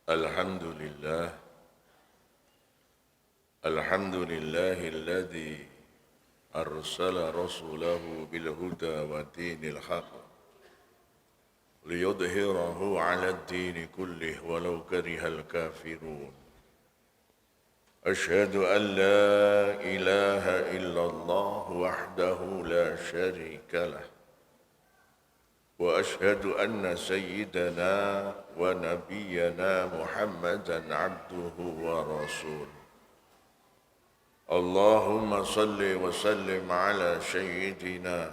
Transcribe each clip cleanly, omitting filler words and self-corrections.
Alhamdulillah, alhamdulillahilladzi arsala rasulahu bil huda wa dinil haq liyudhhirahu 'ala ad-din kullih walau karihal kafirun. Ashhadu an la ilaha illallah wahdahu la syarika lah. وأشهد أن سيدنا ونبينا محمدا عبده ورسوله اللهم صل وسلم على سيدنا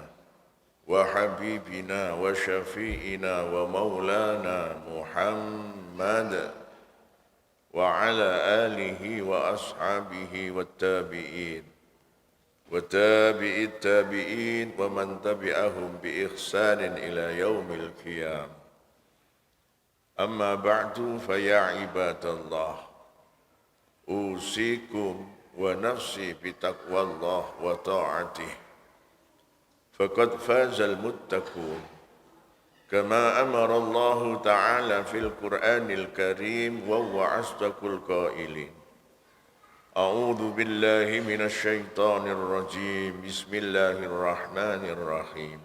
وحبيبنا وشفيئنا ومولانا محمد وعلى آله وأصحابه والتابعين وتابع التابعين ومن تبعهم بإحسان إلى يوم القيامة. أما بعد فيا عباد الله أوصيكم ونفسي بتقوى الله وطاعته فقد فاز المتقون كما أمر الله تعالى في القرآن الكريم وهو أصدق القائلين. أعوذ بالله من الشيطان الرجيم بسم الله الرحمن الرحيم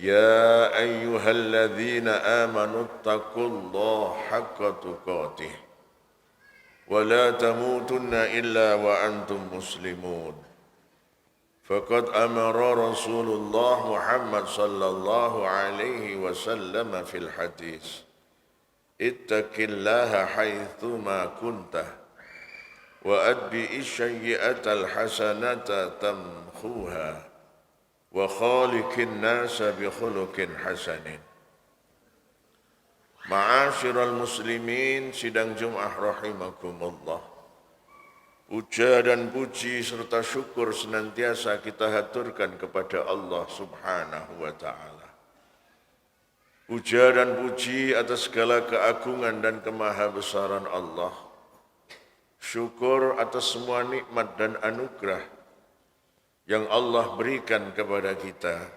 يا أيها الذين آمنوا اتقوا الله حق تقاته ولا تموتن إلا وأنتم مسلمون فقد أمر رسول الله محمد صلى الله عليه وسلم في الحديث اتق الله حيثما كنت وأتبع السيئة الحسنة تمحوها وخالق الناس بخلق حسن. Ma'asyiral muslimin, sidang Jumat rahimakumullah. Puja dan puji serta syukur senantiasa kita haturkan kepada Allah Subhanahu wa taala. Puja dan puji atas segala keagungan dan kemahabesaran Allah. Syukur atas semua nikmat dan anugerah yang Allah berikan kepada kita,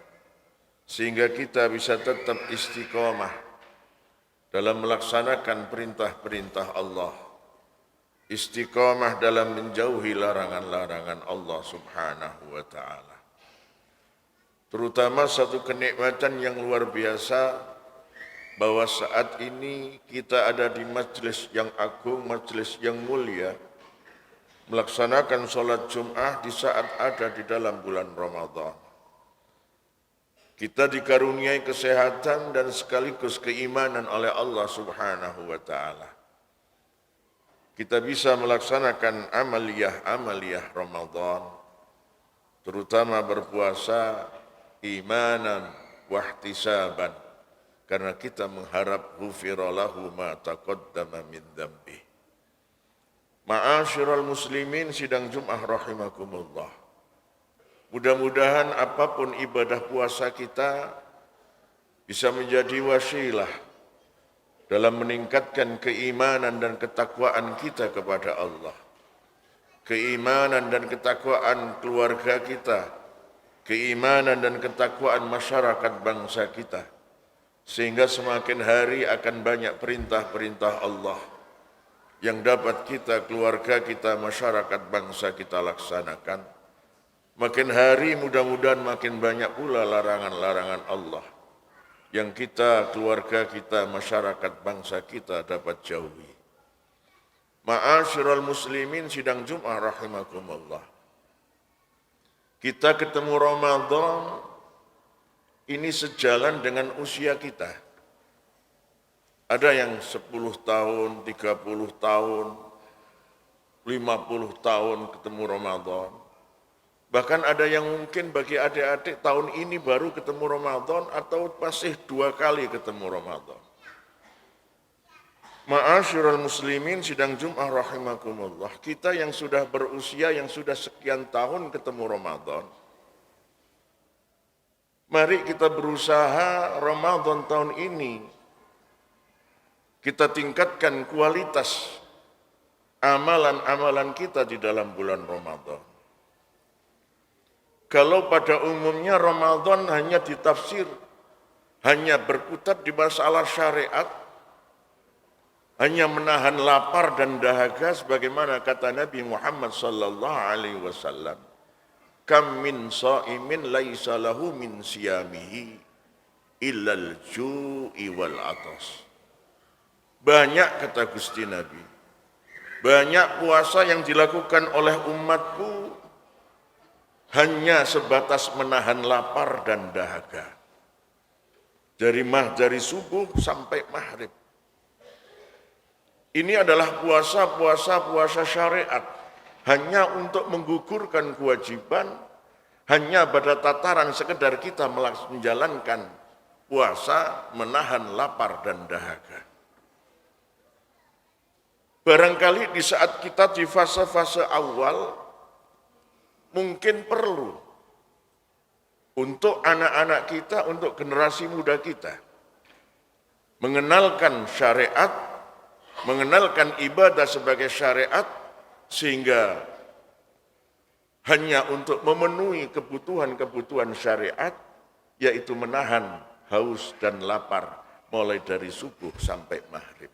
sehingga kita bisa tetap istiqomah dalam melaksanakan perintah-perintah Allah, istiqomah dalam menjauhi larangan-larangan Allah Subhanahu wa ta'ala. Terutama satu kenikmatan yang luar biasa, bahwa saat ini kita ada di majelis yang agung, majelis yang mulia, melaksanakan sholat Jum'ah di saat ada di dalam bulan Ramadan. Kita dikaruniai kesehatan dan sekaligus keimanan oleh Allah Subhanahu wa ta'ala. Kita bisa melaksanakan amaliyah Ramadan, terutama berpuasa imanan wahtisaban, karena kita mengharap ghufira lahu ma taqaddama min dzambi. Ma'asyiral muslimin, sidang Jumat rahimakumullah. Mudah-mudahan apapun ibadah puasa kita bisa menjadi wasilah dalam meningkatkan keimanan dan ketakwaan kita kepada Allah. Keimanan dan ketakwaan keluarga kita, keimanan dan ketakwaan masyarakat bangsa kita, sehingga semakin hari akan banyak perintah-perintah Allah yang dapat kita, keluarga kita, masyarakat bangsa kita laksanakan. Makin hari mudah-mudahan makin banyak pula larangan-larangan Allah yang kita, keluarga kita, masyarakat bangsa kita dapat jauhi. Ma'asyiral muslimin, sidang Jumat rahimakumullah. Kita ketemu Ramadan ini sejalan dengan usia kita. Ada yang 10 tahun, 30 tahun, 50 tahun ketemu Ramadan. Bahkan ada yang mungkin bagi adik-adik tahun ini baru ketemu Ramadan atau masih 2 kali ketemu Ramadan. Ma'asyiral muslimin, sidang Jumat rahimakumullah. Kita yang sudah berusia, yang sudah sekian tahun ketemu Ramadan, mari kita berusaha Ramadan tahun ini kita tingkatkan kualitas amalan-amalan kita di dalam bulan Ramadan. Kalau pada umumnya Ramadan hanya ditafsir, hanya berkutat di masalah syariat, hanya menahan lapar dan dahaga sebagaimana kata Nabi Muhammad sallallahu alaihi wasallam, kam min shaimin laisa lahu min siyamihi illal ju'i wal atas. Banyak, kata Gusti Nabi, banyak puasa yang dilakukan oleh umatku hanya sebatas menahan lapar dan dahaga. Dari subuh sampai maghrib. Ini adalah puasa syariat, hanya untuk menggugurkan kewajiban, hanya pada tataran sekedar kita menjalankan puasa, menahan lapar dan dahaga. Barangkali di saat kita di fase-fase awal, mungkin perlu untuk anak-anak kita, untuk generasi muda kita, mengenalkan syariat, mengenalkan ibadah sebagai syariat, sehingga hanya untuk memenuhi kebutuhan-kebutuhan syariat, yaitu menahan haus dan lapar mulai dari subuh sampai maghrib.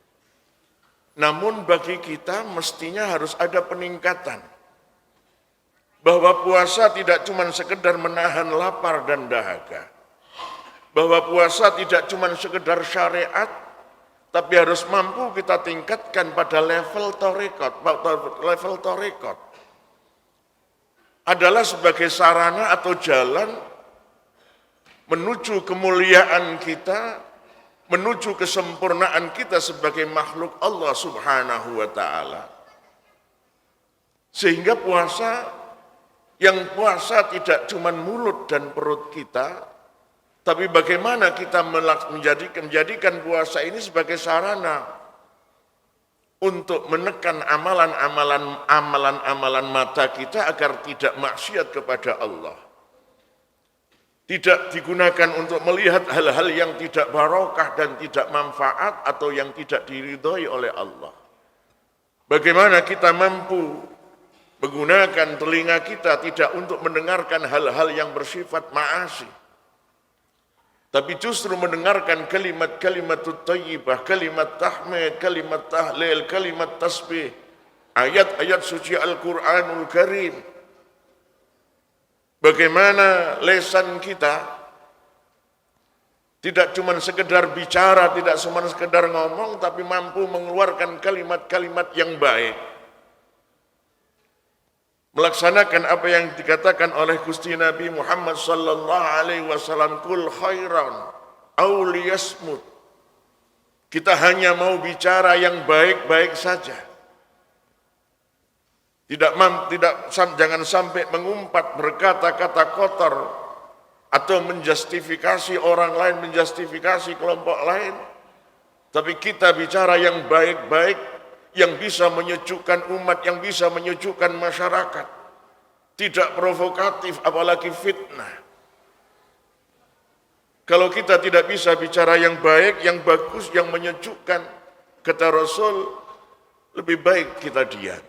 Namun bagi kita mestinya harus ada peningkatan, bahwa puasa tidak cuma sekedar menahan lapar dan dahaga, bahwa puasa tidak cuma sekedar syariat, tapi harus mampu kita tingkatkan pada level tarekat. Level tarekat adalah sebagai sarana atau jalan menuju kemuliaan kita, menuju kesempurnaan kita sebagai makhluk Allah Subhanahu wa ta'ala. Sehingga puasa tidak cuma mulut dan perut kita, tapi bagaimana kita menjadikan puasa ini sebagai sarana untuk menekan amalan-amalan mata kita agar tidak maksiat kepada Allah. Tidak digunakan untuk melihat hal-hal yang tidak barokah dan tidak manfaat atau yang tidak diridhoi oleh Allah. Bagaimana kita mampu menggunakan telinga kita tidak untuk mendengarkan hal-hal yang bersifat ma'asi, tapi justru mendengarkan kalimat-kalimat thayyibah, kalimat tahmid, kalimat tahlil, kalimat tasbih, ayat-ayat suci Al-Quranul Karim. Bagaimana lisan kita tidak cuma sekedar bicara, tidak cuma sekedar ngomong, tapi mampu mengeluarkan kalimat-kalimat yang baik. Melaksanakan apa yang dikatakan oleh Gusti Nabi Muhammad sallallahu alaihi wasallam, kul khairan aw liyasmut. Kita hanya mau bicara yang baik-baik saja. Jangan sampai mengumpat berkata-kata kotor atau menjustifikasi orang lain, menjustifikasi kelompok lain. Tapi kita bicara yang baik-baik, yang bisa menyejukkan umat, yang bisa menyejukkan masyarakat. Tidak provokatif, apalagi fitnah. Kalau kita tidak bisa bicara yang baik, yang bagus, yang menyejukkan, kata Rasul, lebih baik kita diam.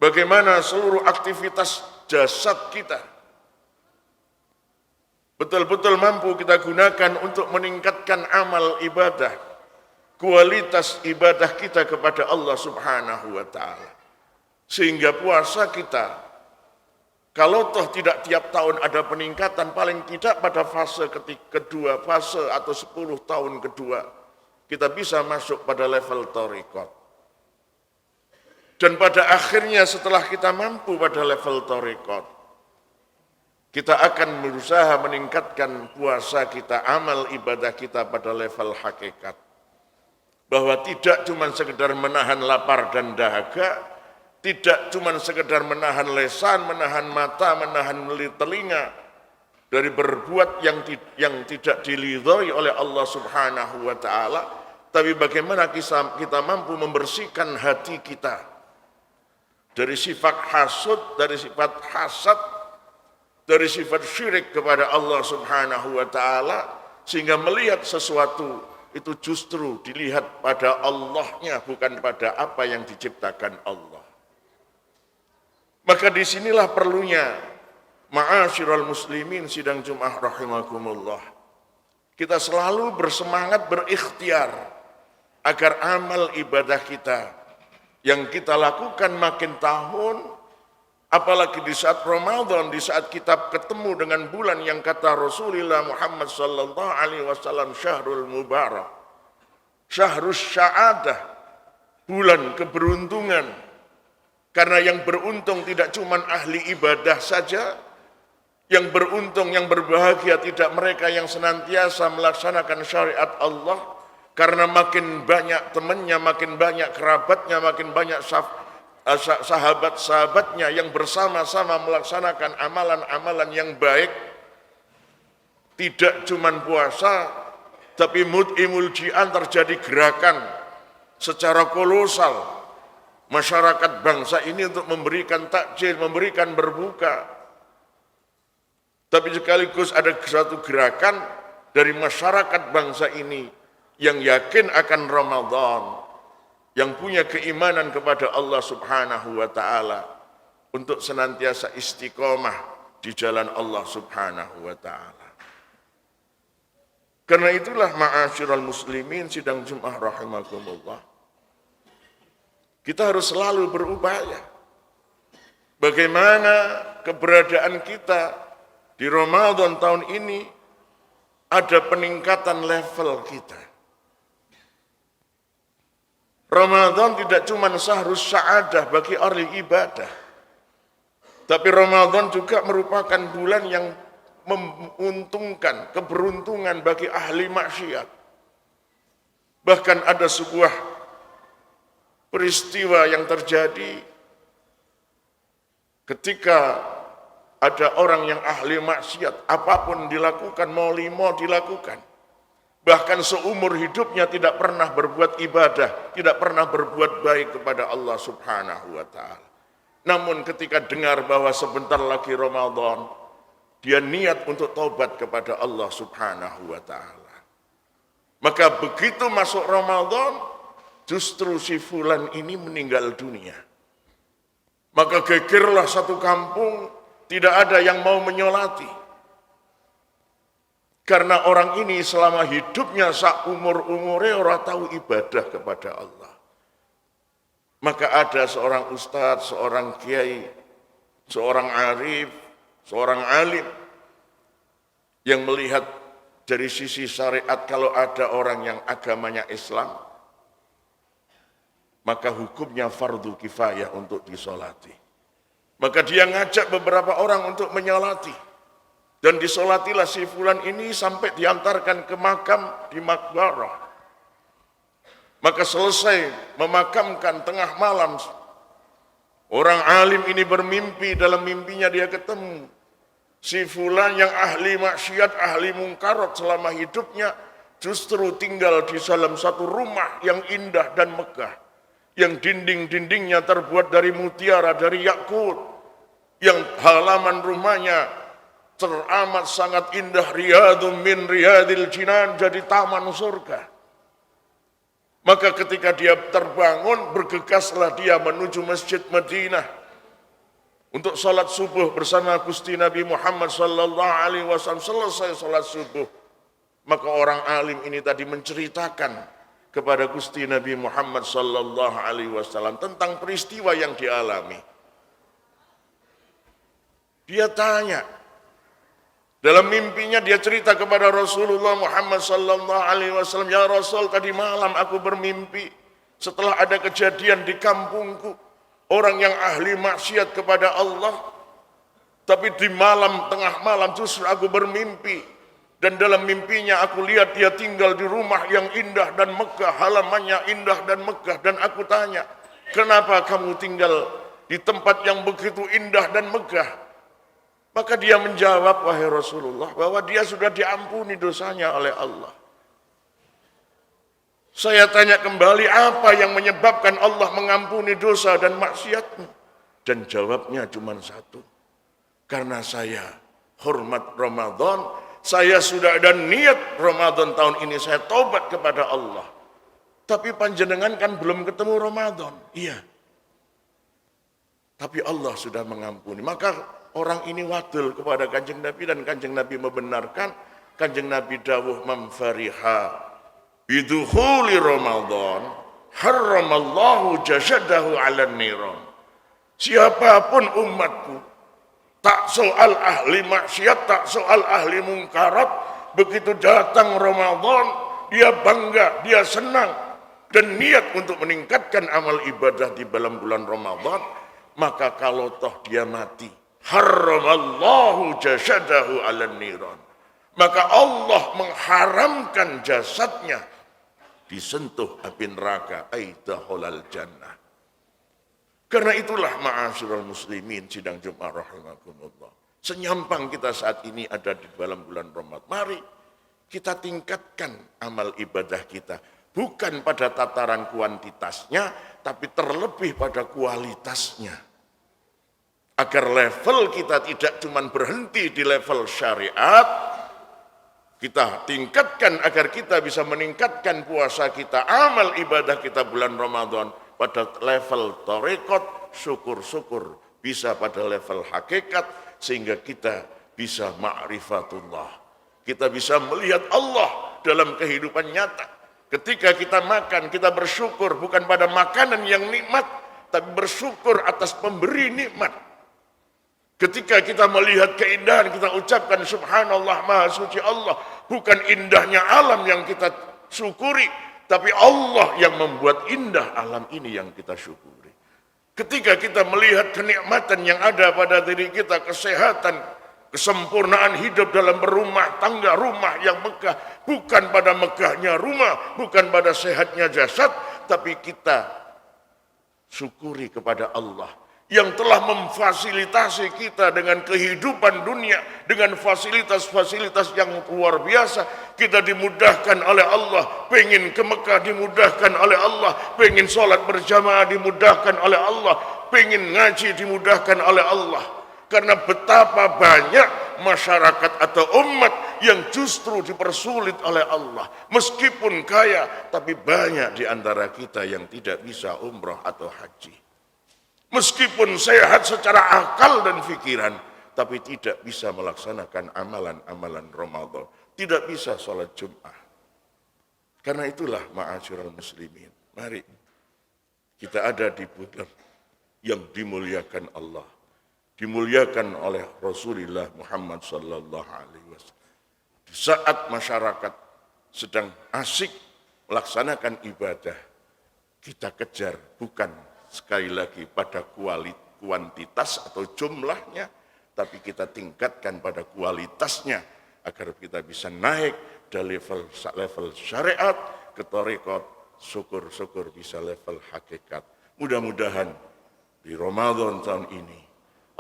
Bagaimana seluruh aktivitas jasad kita betul-betul mampu kita gunakan untuk meningkatkan amal ibadah, kualitas ibadah kita kepada Allah Subhanahu wa ta'ala. Sehingga puasa kita, kalau toh tidak tiap tahun ada peningkatan, paling tidak pada fase kedua, fase atau 10 tahun kedua, kita bisa masuk pada level thariqat. Dan pada akhirnya setelah kita mampu pada level thariqat, kita akan berusaha meningkatkan puasa kita, amal ibadah kita pada level hakikat. Bahwa tidak cuma sekedar menahan lapar dan dahaga, tidak cuma sekedar menahan lisan, menahan mata, menahan telinga dari berbuat yang tidak diridhoi oleh Allah Subhanahu wa ta'ala, tapi bagaimana kita mampu membersihkan hati kita dari sifat hasud, dari sifat hasad, dari sifat syirik kepada Allah Subhanahu wa ta'ala, sehingga melihat sesuatu itu justru dilihat pada Allahnya, bukan pada apa yang diciptakan Allah. Maka disinilah perlunya ma'asyiral muslimin sidang Jum'ah rahimakumullah, kita selalu bersemangat berikhtiar agar amal ibadah kita yang kita lakukan makin tahun, apalagi di saat Ramadan, di saat kita ketemu dengan bulan yang kata Rasulullah Muhammad sallallahu alaihi wasallam syahrul mubarak, syahrus sya'adah, bulan keberuntungan. Karena yang beruntung tidak cuma ahli ibadah saja, yang beruntung, yang berbahagia tidak mereka yang senantiasa melaksanakan syariat Allah, karena makin banyak temannya, makin banyak kerabatnya, makin banyak sahabat-sahabatnya yang bersama-sama melaksanakan amalan-amalan yang baik. Tidak cuma puasa, tapi mut'imul ji'an, terjadi gerakan secara kolosal masyarakat bangsa ini untuk memberikan takjil, memberikan berbuka. Tapi sekaligus ada suatu gerakan dari masyarakat bangsa ini yang yakin akan Ramadan, yang punya keimanan kepada Allah Subhanahu wa Ta'ala, untuk senantiasa istiqomah di jalan Allah Subhanahu wa Ta'ala. Karena itulah ma'asyiral muslimin sidang Jumat rahimakumullah, kita harus selalu berupaya bagaimana keberadaan kita di Ramadan tahun ini ada peningkatan level kita. Ramadan tidak cuma syahrus sa'adah bagi ahli ibadah, tapi Ramadan juga merupakan bulan yang menguntungkan, keberuntungan bagi ahli maksiat. Bahkan ada sebuah peristiwa yang terjadi ketika ada orang yang ahli maksiat, apapun dilakukan, mau dilakukan. Bahkan seumur hidupnya tidak pernah berbuat ibadah, tidak pernah berbuat baik kepada Allah Subhanahu wa Ta'ala. Namun ketika dengar bahwa sebentar lagi Ramadan, dia niat untuk taubat kepada Allah Subhanahu wa Ta'ala. Maka begitu masuk Ramadan, justru si fulan ini meninggal dunia. Maka gegerlah satu kampung, tidak ada yang mau menyolati. Karena orang ini selama hidupnya saumur-umurnya orang tahu ibadah kepada Allah. Maka ada seorang ustadz, seorang kiai, seorang arif, seorang alim yang melihat dari sisi syariat, kalau ada orang yang agamanya Islam, maka hukumnya fardu kifayah untuk disolati. Maka dia ngajak beberapa orang untuk menyolati. Dan disolatilah si fulan ini sampai diantarkan ke makam di makbarah. Maka selesai memakamkan tengah malam, orang alim ini bermimpi, dalam mimpinya dia ketemu si fulan yang ahli maksiat, ahli mungkarat selama hidupnya, justru tinggal di dalam satu rumah yang indah dan megah, yang dinding-dindingnya terbuat dari mutiara, dari yakut, yang halaman rumahnya teramat sangat indah, riyadun min riyadil jinan, jadi taman surga. Maka ketika dia terbangun, bergegaslah dia menuju Masjid Madinah untuk salat subuh bersama Gusti Nabi Muhammad sallallahu alaihi wasallam. Selesai salat subuh, maka orang alim ini tadi menceritakan kepada Gusti Nabi Muhammad sallallahu alaihi wasallam tentang peristiwa yang dialami. Dia tanya, dalam mimpinya dia cerita kepada Rasulullah Muhammad sallallahu alaihi wasallam, "Ya Rasul, tadi malam aku bermimpi setelah ada kejadian di kampungku, orang yang ahli maksiat kepada Allah, tapi di malam, tengah malam justru aku bermimpi, dan dalam mimpinya aku lihat dia tinggal di rumah yang indah dan megah, halamannya indah dan megah, dan aku tanya, kenapa kamu tinggal di tempat yang begitu indah dan megah?" Maka dia menjawab, "Wahai Rasulullah, bahwa dia sudah diampuni dosanya oleh Allah." Saya tanya kembali, apa yang menyebabkan Allah mengampuni dosa dan maksiatmu? Dan jawabnya cuma satu, karena saya hormat Ramadan, saya sudah ada niat Ramadan tahun ini saya taubat kepada Allah. Tapi panjenengan kan belum ketemu Ramadan. Iya. Tapi Allah sudah mengampuni. Maka orang ini wadul kepada Kanjeng Nabi, dan Kanjeng Nabi membenarkan. Kanjeng Nabi dawuh, "Man fariha bidukhuli Ramadan harramallahu jasadahu 'alan niran. Siapapun umatku, tak soal ahli maksiat, tak soal ahli mungkarat, begitu datang Ramadan, dia bangga, dia senang, dan niat untuk meningkatkan amal ibadah di dalam bulan Ramadan, maka kalau toh dia mati, harramallahu jasadahu 'alan niran, maka Allah mengharamkan jasadnya disentuh api neraka, aidahulal jannah. Karena itulah ma'asyiral muslimin sidang Jumat rahimakumullah. Senyampang kita saat ini ada di dalam bulan Ramadan. Mari kita tingkatkan amal ibadah kita. Bukan pada tataran kuantitasnya, tapi terlebih pada kualitasnya. Agar level kita tidak cuma berhenti di level syariat, kita tingkatkan agar kita bisa meningkatkan puasa kita, amal ibadah kita bulan Ramadan pada level tarekat, syukur-syukur bisa pada level hakikat, sehingga kita bisa ma'rifatullah. Kita bisa melihat Allah dalam kehidupan nyata. Ketika kita makan, kita bersyukur bukan pada makanan yang nikmat, tapi bersyukur atas pemberi nikmat. Ketika kita melihat keindahan, kita ucapkan subhanallah, maha suci Allah. Bukan indahnya alam yang kita syukuri, tapi Allah yang membuat indah alam ini yang kita syukuri. Ketika kita melihat kenikmatan yang ada pada diri kita, kesehatan, kesempurnaan hidup dalam berumah tangga, rumah yang megah, bukan pada megahnya rumah, bukan pada sehatnya jasad, tapi kita syukuri kepada Allah yang telah memfasilitasi kita dengan kehidupan dunia, dengan fasilitas-fasilitas yang luar biasa. Kita dimudahkan oleh Allah, pengen ke Mekah dimudahkan oleh Allah, pengen sholat berjamaah dimudahkan oleh Allah, pengen ngaji dimudahkan oleh Allah. Karena betapa banyak masyarakat atau umat yang justru dipersulit oleh Allah. Meskipun kaya, tapi banyak di antara kita yang tidak bisa umrah atau haji. Meskipun sehat secara akal dan pikiran, tapi tidak bisa melaksanakan amalan-amalan Ramadan. Tidak bisa sholat Jum'ah. Karena itulah ma'asyiral muslimin. Mari kita ada di bulan yang dimuliakan Allah. Dimuliakan oleh Rasulullah Muhammad sallallahu alaihi wasallam. Di saat masyarakat sedang asik melaksanakan ibadah, kita kejar bukan sekali lagi pada kuantitas atau jumlahnya, tapi kita tingkatkan pada kualitasnya agar kita bisa naik dari level syariat ke tarekat, syukur-syukur bisa level hakikat. Mudah-mudahan di Ramadan tahun ini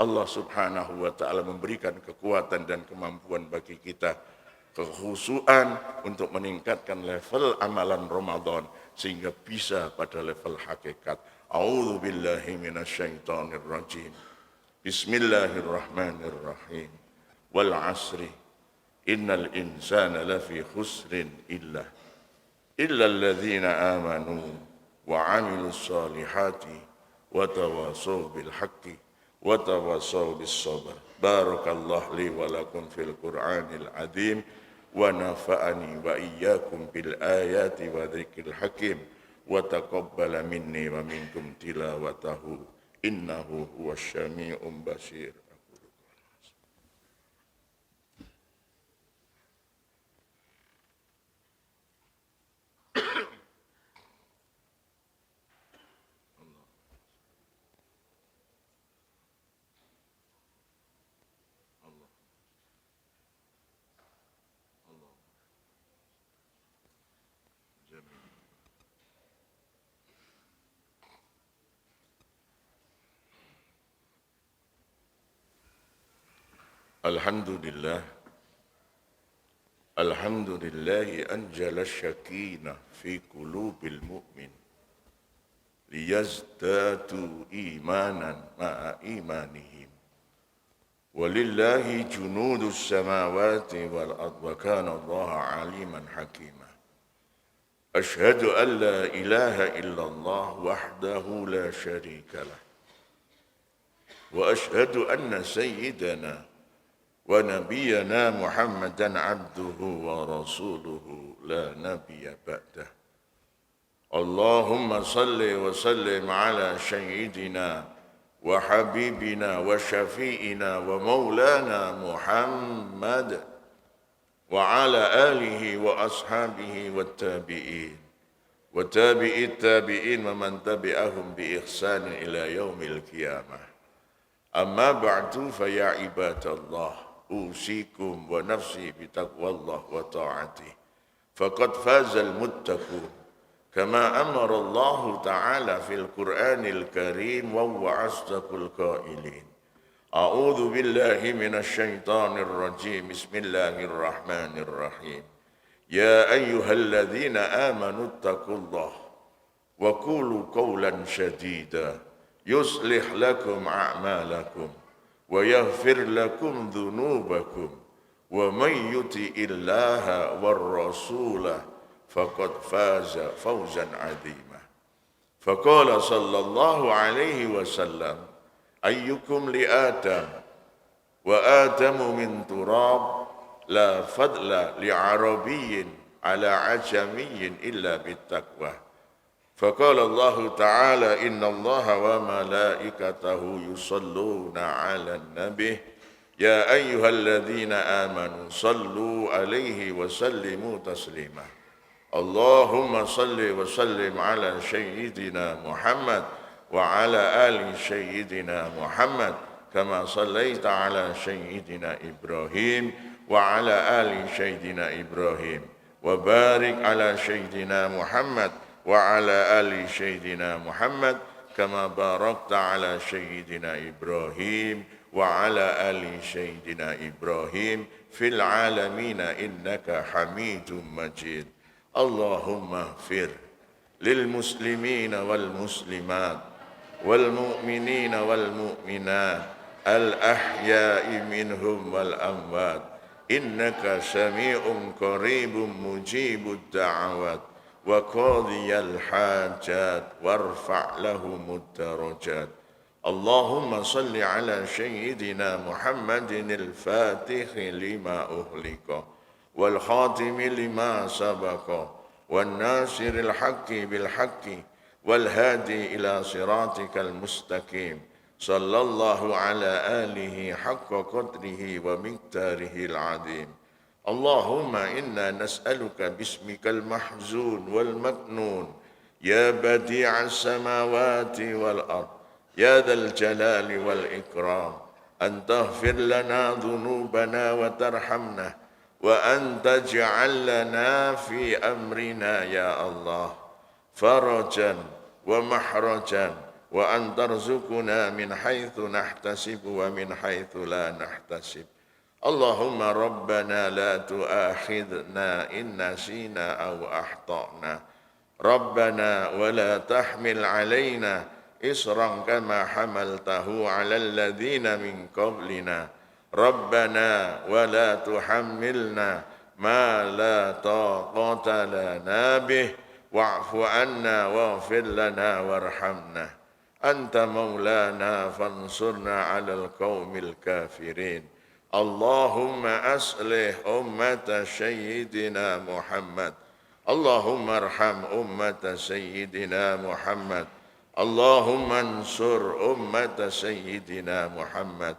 Allah subhanahu wa ta'ala memberikan kekuatan dan kemampuan bagi kita, kekhusyuan untuk meningkatkan level amalan Ramadan sehingga bisa pada level hakikat. A'udzu billahi minasyaitonir rajim. Bismillahirrahmanirrahim. Wal 'asri innal insana lafi khusrin illa alladzina amanu wa 'amilus solihati wa tawasaw bil haqqi wa tawasaw bis sabr. Barakallahu li wa lakum fil Qur'anil 'adzim wa nafa'ani wa iyyakum bil ayati wa dzikril hakim. Wa taqabbala minni wa minkum tilawatahu innahu huwash syami'un basir. Alhamdulillah, alhamdulillahi anjala syakina fi qulubil mu'min liyazdadu imanan ma'a imanihim walillahi junudus samawati wal ard wa kana Allaha aliman hakima. Ashhadu an la ilaha illallah wahdahu la syarika lah wa ashhadu anna sayyidana ونبينا محمدا عبده ورسوله لا نبي بعده. اللهم صل وسلم على سيدنا وحبيبنا وشفيئنا ومولانا محمد وعلى آله وأصحابه والتابعين وتابعي التابعين ومن تبعهم بإحسان إلى يوم القيامة. أما بعد فيا عباد الله أوصيكم ونفسي بتقوى الله وطاعته فقد فاز المتقون كما أمر الله تعالى في القرآن الكريم وهو أصدق القائلين. أعوذ بالله من الشيطان الرجيم بسم الله الرحمن الرحيم. يا أيها الذين آمنوا اتقوا الله وقولوا قولا سديدا يصلح لكم أعمالكم ويغفر لكم ذنوبكم ومن يطع الله والرسول فقد فاز فوزا عظيما. فقال صلى الله عليه وسلم أيكم لآدم وآدم من تراب لا فضل لعربي على عجمي إلا بالتقوى. فقال الله تعالى إن الله وملائكته يصلون على النبي يا أيها الذين آمنوا صلوا عليه وسلموا تسليما. اللهم صل وسلم على سيدنا محمد وعلى آل سيدنا محمد كما صليت على سيدنا إبراهيم وعلى آل سيدنا إبراهيم وبارك على سيدنا محمد وعلى آل سيدنا محمد كما باركت على سيدنا إبراهيم وعلى آل سيدنا إبراهيم في العالمين إنك حميد مجيد. اللهم اغفر للمسلمين والمسلمات والمؤمنين والمؤمنات الأحياء منهم والأموات إنك سميع قريب مجيب الدعوات وقاضي الحاجات وارفع لهم الدرجات. اللهم صل على سيدنا محمد الفاتح لما أغلق والخاتم لما سبق والناصر الحق بالحق والهادي إلى صراطك المستقيم صلى الله على آله حق قدره ومقداره العظيم. اللهم إنا نسألك باسمك المحزون والمكنون يا بديع السماوات والأرض يا ذا الجلال والإكرام أن تغفر لنا ذنوبنا وترحمنا وأن تجعل لنا في أمرنا يا الله فرجا ومحرجا وأن ترزقنا من حيث نحتسب ومن حيث لا نحتسب. اللهم ربنا لا تؤاخذنا إن نسينا أو أخطأنا ربنا ولا تحمل علينا إصرا كما حملته على الذين من قبلنا ربنا ولا تحملنا ما لا طاقة لنا به واعف عنا واغفر لنا وارحمنا أنت مولانا فانصرنا على القوم الكافرين. اللهم أصلح أمة سيدنا محمد اللهم ارحم أمة سيدنا محمد اللهم انصر أمة سيدنا محمد.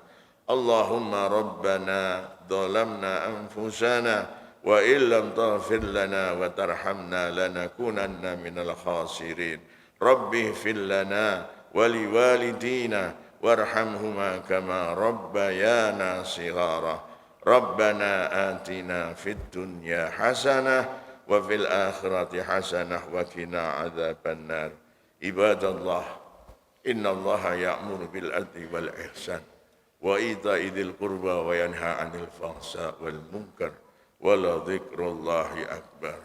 اللهم ربنا ظلمنا أنفسنا وإن لم تغفر لنا وترحمنا لنكونن من الخاسرين. رب اغفر لنا ولوالدينا وارحمهما كما ربيانا صغارا. ربنا آتنا في الدنيا حسنة وفي الآخرة حسنة وقنا عذاب النار. عباد الله إن الله يأمر بالعدل والإحسان وإيتاء ذي القربى وينهى عن الفحشاء والمنكر ولذكر الله أكبر.